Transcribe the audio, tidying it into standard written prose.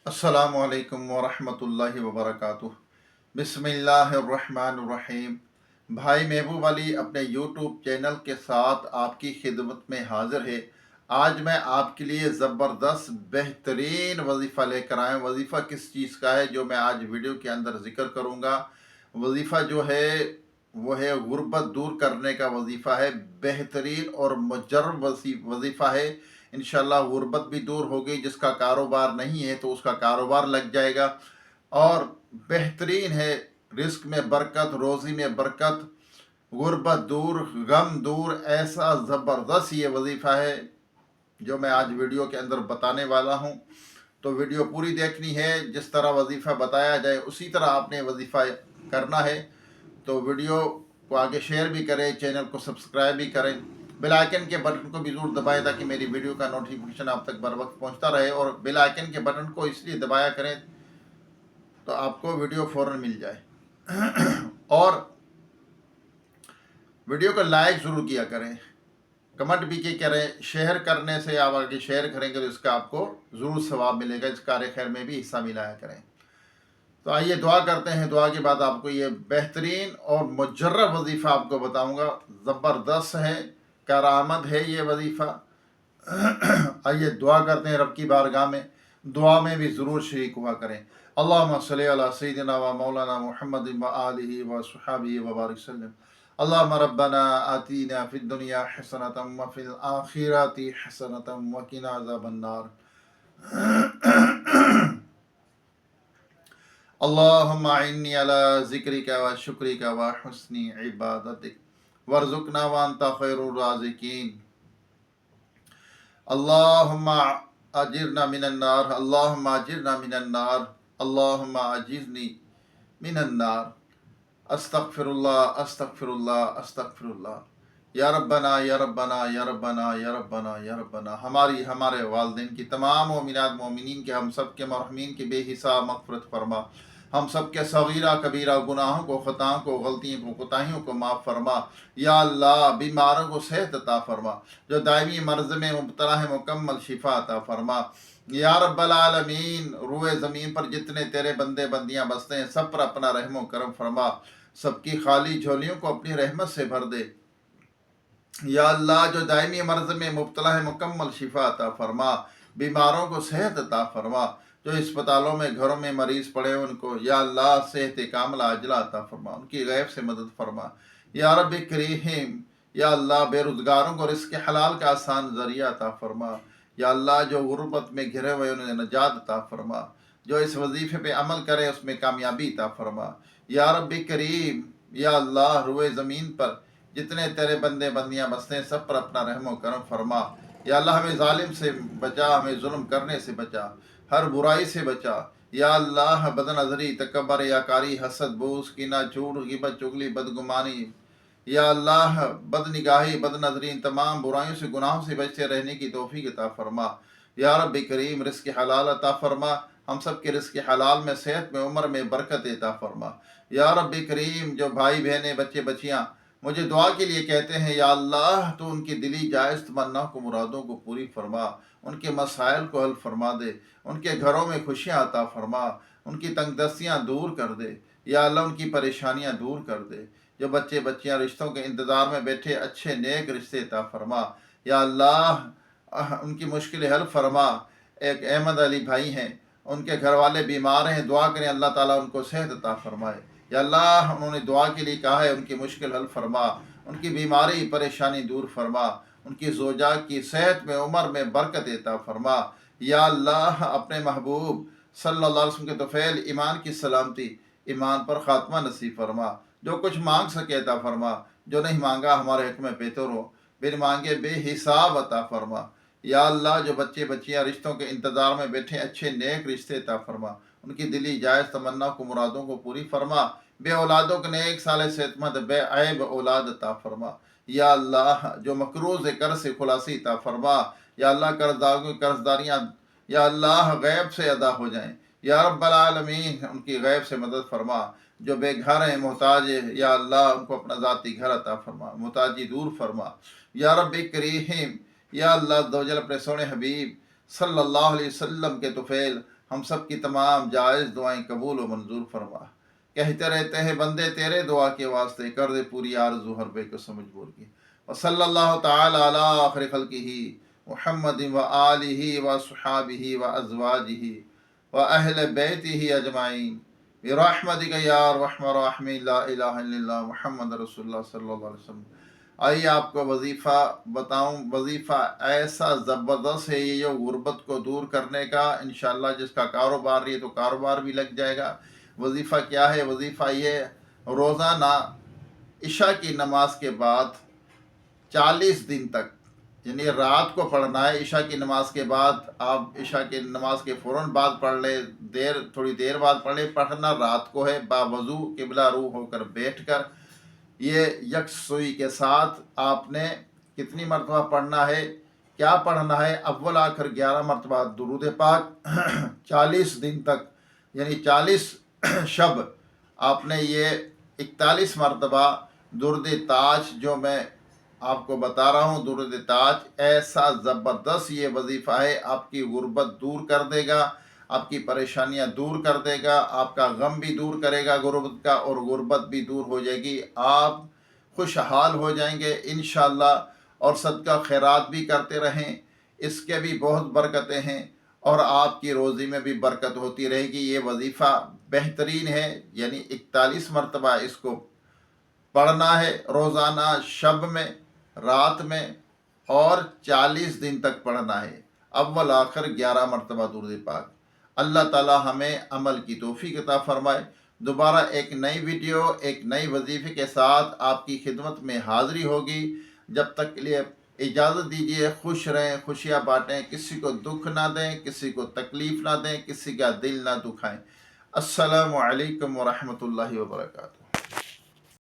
अस्सलामु अलैकुम वरहमतुल्लाहि वबरकातुह। बिस्मिल्लाहिर्रहमानिर्रहीम। भाई महबूब अली अपने यूट्यूब चैनल के साथ आपकी खिदमत में हाजिर है। आज मैं आपके लिए ज़बरदस्त बेहतरीन वजीफ़ा लेकर आया हूँ। वजीफ़ा किस चीज़ का है जो मैं आज वीडियो के अंदर ज़िक्र करूँगा। वजीफ़ा जो है वो है गुर्बत दूर करने का वजीफ़ा है। बेहतरीन और मुजर्रब वजीफ़ा है। इंशाल्लाह गुर्बत भी दूर होगी। जिसका कारोबार नहीं है तो उसका कारोबार लग जाएगा। और बेहतरीन है, रिस्क में बरकत, रोज़ी में बरकत, गुर्बत दूर, गम दूर। ऐसा ज़बरदस्त ये वजीफ़ा है जो मैं आज वीडियो के अंदर बताने वाला हूँ। तो वीडियो पूरी देखनी है। जिस तरह वजीफ़ा बताया जाए उसी तरह आपने वजीफ़ा करना है। तो वीडियो को आगे शेयर भी करें, चैनल को सब्सक्राइब भी करें, बेल आइकन के बटन को भी ज़रूर दबाएं ताकि मेरी वीडियो का नोटिफिकेशन आप तक बर वक्त पहुँचता रहे। और बेल आइकन के बटन को इसलिए दबाया करें तो आपको वीडियो फ़ौरन मिल जाए। और वीडियो को लाइक ज़रूर किया करें, कमेंट भी किया करें। शेयर करने से आप आगे शेयर करेंगे तो इसका आपको ज़रूर सवाब मिलेगा। इस कार्य खैर में भी हिस्सा मिलाया करें। तो आइए दुआ करते हैं। दुआ के बाद आपको ये बेहतरीन और मुजर्रब वजीफ़ा आपको बताऊंगा। ज़बरदस्त है, करामत है ये वजीफ़ा। आइए दुआ करते हैं रब की बारगाह में। दुआ में भी ज़रूर शरीक हुआ करें। अल्लाहुम्मा सल्ली अला सय्यिदिना व मौलाना मुहम्मद व आलिहि व सहाबिहि व बारिक वसल्लम। अल्लाहुम्मा रब्बना आतीना फिद दुनिया हसनतम व फिल आखिरति हसनतम व किना अज़ाबन नार। अल्लाहुम्मा इन्नी अला ज़िक्रिका व शुक्रिका व हुस्नि इबादतिक वर्ज़ुक़ना व अंता खैरुर राज़िकीन। अल्लाहुम्मा अजिरना मिनन नार, अल्लाहुम्मा अजिरना मिनन नार, अल्लाहुम्मा अजिरनी मिनन नार। अस्तगफिरुल्लाह अस्तगफिरुल्लाह अस्तगफिरुल्लाह। या रब्बना या रब्बना या रब्बना या रब्बना या रब्बना। हमारी, हमारे वालिदैन की, तमाम मोमिनात मोमिनीन के, हम सब के मरहूमीन की बेहिसाब मग़फ़िरत फरमा। हम सब के सगीरा कबीरा गुनाहों को, ख़ताओं को, गलतियों को, कोताहियों को माफ़ फरमा। या अल्लाह बीमारों को सेहत अता फरमा। जो दायमी मर्ज़ में मुब्तला है मुकम्मल शिफा अता फरमा। या रब्बल आलमीन, रूए ज़मीन पर जितने तेरे बंदे बंदियाँ बसते हैं सब पर अपना रहमो करम फरमा। सबकी खाली झोलियों को अपनी रहमत से भर दे। या अल्लाह जो दायमी मर्ज़ में मुब्तला है मुकम्मल शिफा अता फरमा। बीमारों को सेहत अता फरमा। जो अस्पतालों में, घरों में मरीज़ पड़े उनको या अल्लाह सेहत कामिला अजला अता फरमा। उनकी गैब से मदद फरमा। या रब करीम, या अल्लाह बेरोज़गारों को रिज़्क़ हलाल का आसान ज़रिया अता फरमा। या अल्लाह जो गुर्बत में घिरे हुए उन्हें नजात अता फरमा। जो इस वजीफ़े पे अमल करे उसमें कामयाबी अता फरमा। या रब करीम, या अल्लाह रुए ज़मीन पर जितने तेरे बंदे बंदियाँ बसते हैं सब पर अपना रहमो करम फरमा। या अल्लाह हमें जालिम से बचा, हमें जुल्म करने से बचा, हर बुराई से बचा। या अल्लाह बदनज़री, तकबर, याकारी, हसद, बूस, कीना, झूठ, गिबत, चुगली, बदगुमानी, या अल्लाह बदनिगाही, बदनज़री, इन तमाम बुराइयों से, गुनाहों से बचते रहने की तौफीक अता फरमा। या रब करीम, रिज़्क़ हलाल अता फरमा। हम सब के रिज़्क़ हलाल में, सेहत में, उम्र में बरकत अता फरमा। या रब करीम, जो भाई बहनें, बच्चे बच्चियाँ मुझे दुआ के लिए कहते हैं, या अल्लाह तो उनकी दिली जायज़ तमन्ना को, मुरादों को पूरी फरमा। उनके मसाइल को हल फरमा दे। उनके घरों में खुशियाँ अता फरमा। उनकी तंगदस्तियाँ दूर कर दे। या अल्लाह उनकी परेशानियाँ दूर कर दे। जो बच्चे बच्चियाँ रिश्तों के इंतज़ार में बैठे, अच्छे नेक रिश्ते अता फरमा। या अल्लाह उनकी मुश्किल हल फरमा। एक अहमद अली भाई हैं, उनके घर वाले बीमार हैं, दुआ करें अल्लाह ताला उनको सेहत अता फरमाए। या अल्लाह उन्होंने दुआ के लिए कहा है, उनकी मुश्किल हल फरमा, उनकी बीमारी परेशानी दूर फरमा, उनकी ज़ोजा की सेहत में, उम्र में बरकत अता फरमा। या अल्लाह अपने महबूब सल्लल्लाहु अलैहि वसल्लम के तोफ़ैल ईमान की सलामती, ईमान पर ख़ात्मा नसीब फरमा। जो कुछ मांग सके अता फरमा, जो नहीं मांगा हमारे हक़ में बेहतर हो, बिन मांगे बेहिसाब अता फरमा। या अल्लाह जो बच्चे बच्चियाँ रिश्तों के इंतज़ार में बैठे, अच्छे नेक रिश्ते अता फरमा। उनकी दिली जायज़ तमन्ना को, मुरादों को पूरी फरमा। बे औलादों को नेक साले सेहतमंद बेऐब औलाद अता फरमा। या अल्लाह जो मकरूज़ कर्ज़ से खुलासी अता फरमा। या अल्लाह कर्ज़दारों की कर्ज़दारियाँ या अल्लाह गैब से अदा हो जाएँ। या रब्बल आलमीन उनकी गैब से मदद फरमा। जो बेघर हैं, मोहताज है, या अल्लाह उनको अपना ज़ाती घर अता फरमा, मोहताजी दूर फरमा। या रब्बी करीम, या अल्लाह दो जल अपने सोने हबीब सल्लल्लाहु अलैहि वसल्लम के तुफ़ैल ہم سب کی تمام جائز دعائیں قبول و منظور فرما۔ کہتے رہتے ہیں بندے تیرے دعا کے واسطے، کر دے پوری آرزو ہر بے قسم مجبور کی۔ وصلی اللہ تعالی علی آخر خلقہ محمد و آلہ و صحابہ و ازواجہ و اہل بیتہ اجمعین برحمتک یا ارحم الراحمین، لا الہ الا اللہ محمد رسول اللہ صلی اللہ علیہ وسلم۔ آئیے آپ کو وظیفہ بتاؤں۔ وظیفہ ایسا زبردست ہے یہ، جو غربت کو دور کرنے کا، انشاءاللہ جس کا کاروبار ہے تو کاروبار بھی لگ جائے گا۔ وظیفہ کیا ہے؟ وظیفہ یہ روزانہ عشاء کی نماز کے بعد 40 دن تک، یعنی رات کو پڑھنا ہے۔ عشاء کی نماز کے بعد آپ عشاء کی نماز کے فوراً بعد پڑھ لیں، تھوڑی دیر بعد پڑھ لیں، پڑھنا رات کو ہے باوضو قبلہ رو ہو کر بیٹھ کر۔ یہ یکسوئی کے ساتھ آپ نے کتنی مرتبہ پڑھنا ہے؟ کیا پڑھنا ہے؟ اول آخر 11 مرتبہ درود پاک 40 دن تک، یعنی 40 شب آپ نے یہ 41 مرتبہ درود تاج، جو میں آپ کو بتا رہا ہوں درود تاج، ایسا زبردست یہ وظیفہ ہے، آپ کی غربت دور کر دے گا، آپ کی پریشانیاں دور کر دے گا، آپ کا غم بھی دور کرے گا غربت کا، اور غربت بھی دور ہو جائے گی، آپ خوشحال ہو جائیں گے انشاءاللہ۔ اور صدقہ خیرات بھی کرتے رہیں، اس کے بھی بہت برکتیں ہیں، اور آپ کی روزی میں بھی برکت ہوتی رہے گی۔ یہ وظیفہ بہترین ہے، یعنی 41 مرتبہ اس کو پڑھنا ہے روزانہ، شب میں، رات میں، اور 40 دن تک پڑھنا ہے، اول آخر 11 مرتبہ درود پاک۔ اللہ تعالی ہمیں عمل کی توفیق عطا فرمائے۔ دوبارہ ایک نئی ویڈیو، ایک نئی وظیفے کے ساتھ آپ کی خدمت میں حاضری ہوگی۔ جب تک کے لیے اجازت دیجیے، خوش رہیں، خوشیاں بانٹیں، کسی کو دکھ نہ دیں، کسی کو تکلیف نہ دیں، کسی کا دل نہ دکھائیں۔ السلام علیکم ورحمۃ اللہ وبرکاتہ۔